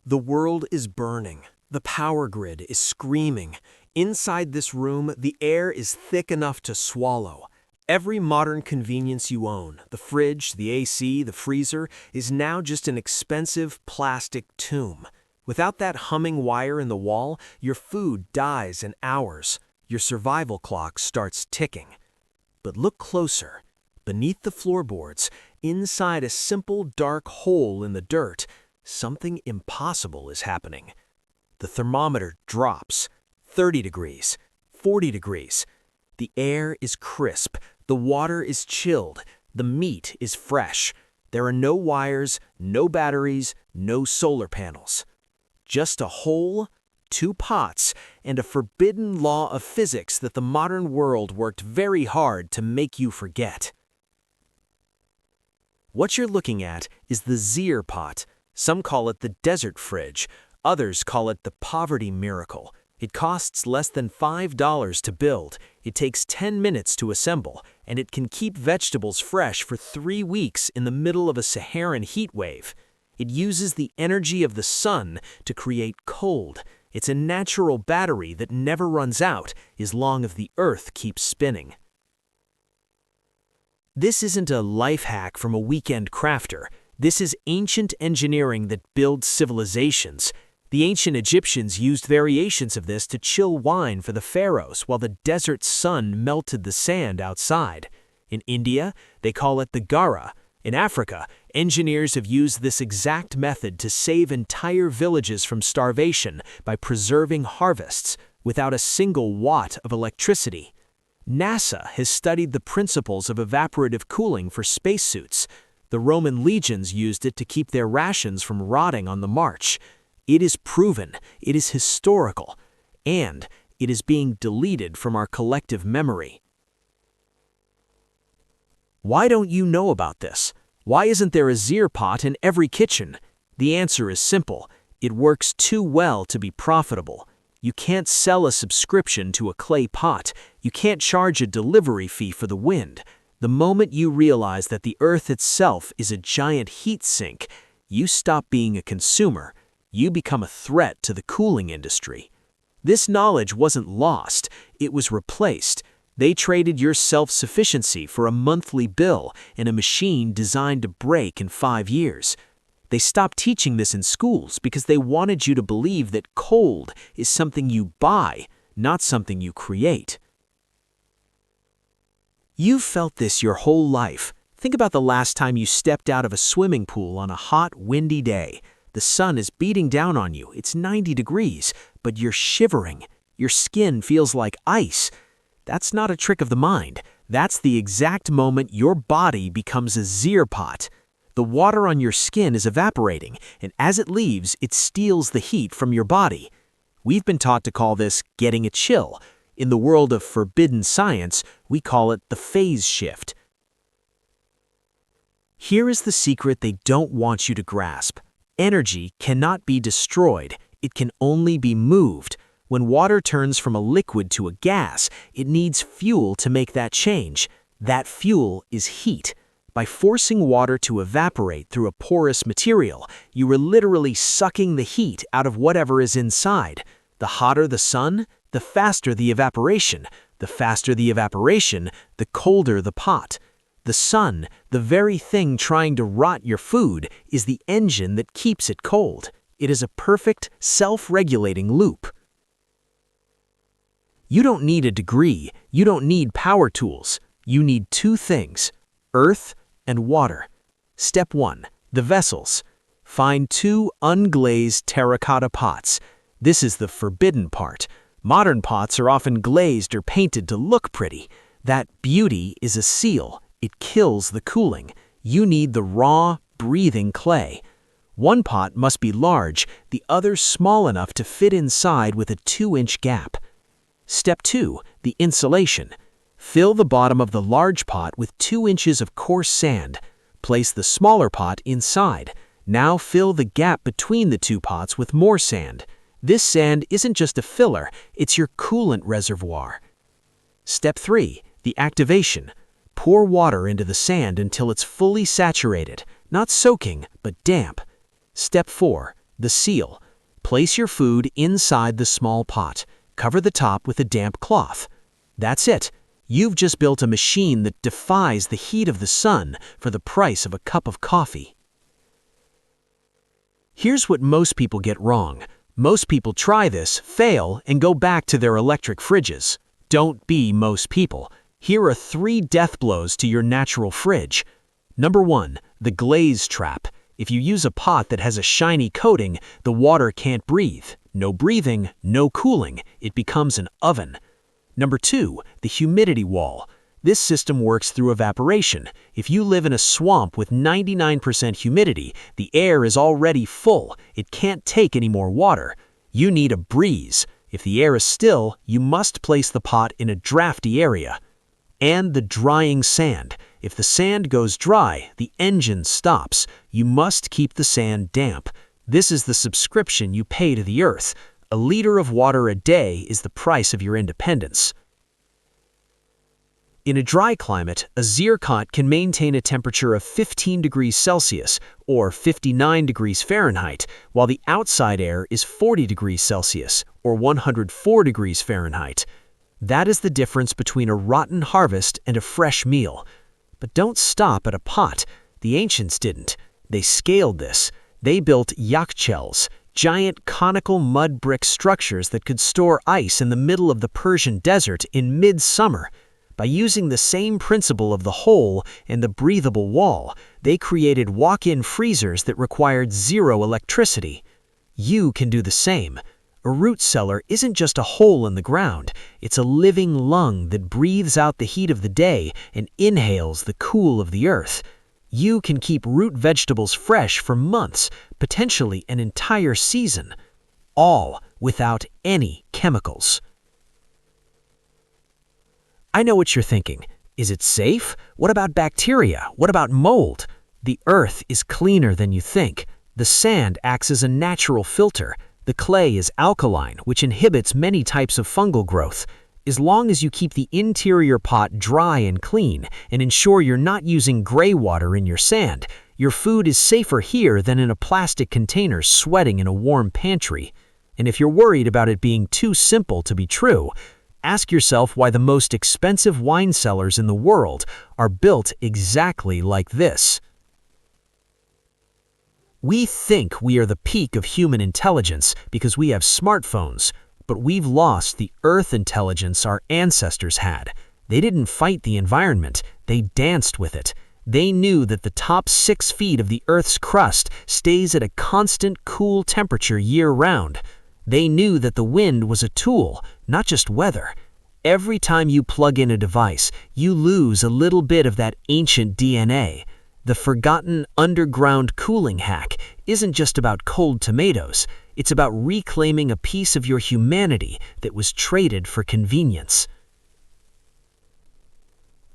The world is burning. The power grid is screaming. Inside this room, the air is thick enough to swallow. Every modern convenience you own, the fridge, the AC, the freezer, is now just an expensive plastic tomb. Without that humming wire in the wall, your food dies in hours. Your survival clock starts ticking. But look closer. Beneath the floorboards, inside a simple dark hole in the dirt, something impossible is happening. The thermometer drops. 30 degrees, 40 degrees. The air is crisp, the water is chilled, the meat is fresh. There are no wires, no batteries, no solar panels. Just a hole, 2 pots, and a forbidden law of physics that the modern world worked very hard to make you forget. What you're looking at is the Zeer Pot. Some call it the desert fridge, others call it the poverty miracle. It costs less than $5 to build, it takes 10 minutes to assemble, and it can keep vegetables fresh for 3 weeks in the middle of a Saharan heat wave. It uses the energy of the sun to create cold. It's a natural battery that never runs out as long as the earth keeps spinning. This isn't a life hack from a weekend crafter. This is ancient engineering that builds civilizations. The ancient Egyptians used variations of this to chill wine for the pharaohs while the desert sun melted the sand outside. In India, they call it the gara. In Africa, engineers have used this exact method to save entire villages from starvation by preserving harvests without a single watt of electricity. NASA has studied the principles of evaporative cooling for spacesuits. The Roman legions used it to keep their rations from rotting on the march. It is proven, it is historical, and it is being deleted from our collective memory. Why don't you know about this? Why isn't there a Zeer Pot in every kitchen? The answer is simple. It works too well to be profitable. You can't sell a subscription to a clay pot. You can't charge a delivery fee for the wind. The moment you realize that the earth itself is a giant heat sink, you stop being a consumer. You become a threat to the cooling industry. This knowledge wasn't lost, it was replaced. They traded your self-sufficiency for a monthly bill and a machine designed to break in 5 years. They stopped teaching this in schools because they wanted you to believe that cold is something you buy, not something you create. You've felt this your whole life. Think about the last time you stepped out of a swimming pool on a hot, windy day. The sun is beating down on you, it's 90 degrees, but you're shivering. Your skin feels like ice. That's not a trick of the mind. That's the exact moment your body becomes a Zeer Pot. The water on your skin is evaporating, and as it leaves, it steals the heat from your body. We've been taught to call this getting a chill. In the world of forbidden science, we call it the phase shift. Here is the secret they don't want you to grasp. Energy cannot be destroyed, it can only be moved. When water turns from a liquid to a gas, it needs fuel to make that change. That fuel is heat. By forcing water to evaporate through a porous material, you are literally sucking the heat out of whatever is inside. The hotter the sun, the faster the evaporation. The faster the evaporation, the colder the pot. The sun, the very thing trying to rot your food, is the engine that keeps it cold. It is a perfect, self-regulating loop. You don't need a degree, you don't need power tools. You need 2 things, earth and water. Step 1, the vessels. Find 2 unglazed terracotta pots. This is the forbidden part. Modern pots are often glazed or painted to look pretty. That beauty is a seal. It kills the cooling. You need the raw, breathing clay. One pot must be large, the other small enough to fit inside with a 2-inch gap. Step 2, the insulation. Fill the bottom of the large pot with 2 inches of coarse sand. Place the smaller pot inside. Now fill the gap between the 2 pots with more sand. This sand isn't just a filler, it's your coolant reservoir. Step 3, the activation. Pour water into the sand until it's fully saturated, not soaking, but damp. Step 4, the seal. Place your food inside the small pot. Cover the top with a damp cloth. That's it. You've just built a machine that defies the heat of the sun for the price of a cup of coffee. Here's what most people get wrong. Most people try this, fail, and go back to their electric fridges. Don't be most people. Here are 3 death blows to your natural fridge. Number 1, the glaze trap. If you use a pot that has a shiny coating, the water can't breathe. No breathing, no cooling. It becomes an oven. Number 2, the humidity wall. This system works through evaporation. If you live in a swamp with 99% humidity, the air is already full. It can't take any more water. You need a breeze. If the air is still, you must place the pot in a drafty area. And the drying sand. If the sand goes dry, the engine stops. You must keep the sand damp. This is the subscription you pay to the earth. A liter of water a day is the price of your independence. In a dry climate, a Zeer Pot can maintain a temperature of 15 degrees Celsius or 59 degrees Fahrenheit, while the outside air is 40 degrees Celsius or 104 degrees Fahrenheit. That is the difference between a rotten harvest and a fresh meal. But don't stop at a pot. The ancients didn't. They scaled this. They built yakhchels, giant conical mud brick structures that could store ice in the middle of the Persian desert in mid-summer. By using the same principle of the hole and the breathable wall, they created walk-in freezers that required 0 electricity. You can do the same. A root cellar isn't just a hole in the ground. It's a living lung that breathes out the heat of the day and inhales the cool of the earth. You can keep root vegetables fresh for months, potentially an entire season, all without any chemicals. I know what you're thinking. Is it safe? What about bacteria? What about mold? The earth is cleaner than you think. The sand acts as a natural filter. The clay is alkaline, which inhibits many types of fungal growth. As long as you keep the interior pot dry and clean and ensure you're not using gray water in your sand, your food is safer here than in a plastic container sweating in a warm pantry. And if you're worried about it being too simple to be true, ask yourself why the most expensive wine cellars in the world are built exactly like this. We think we are the peak of human intelligence because we have smartphones, but we've lost the earth intelligence our ancestors had. They didn't fight the environment, they danced with it. They knew that the top 6 feet of the Earth's crust stays at a constant cool temperature year-round. They knew that the wind was a tool, not just weather. Every time you plug in a device, you lose a little bit of that ancient DNA. The forgotten underground cooling hack isn't just about cold tomatoes. It's about reclaiming a piece of your humanity that was traded for convenience.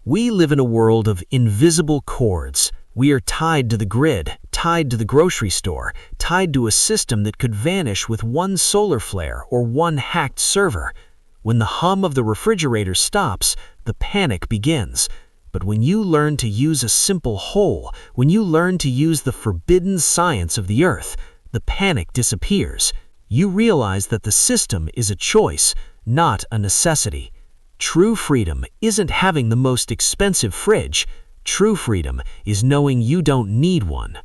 We live in a world of invisible cords. We are tied to the grid, tied to the grocery store, tied to a system that could vanish with one solar flare or one hacked server. When the hum of the refrigerator stops, the panic begins. But when you learn to use a simple hole, when you learn to use the forbidden science of the earth, the panic disappears. You realize that the system is a choice, not a necessity. True freedom isn't having the most expensive fridge. True freedom is knowing you don't need one.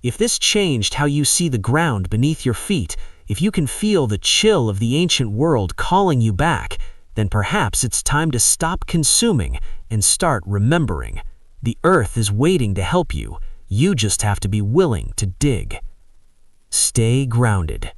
If this changed how you see the ground beneath your feet, if you can feel the chill of the ancient world calling you back, then perhaps it's time to stop consuming and start remembering. The earth is waiting to help you. You just have to be willing to dig. Stay grounded.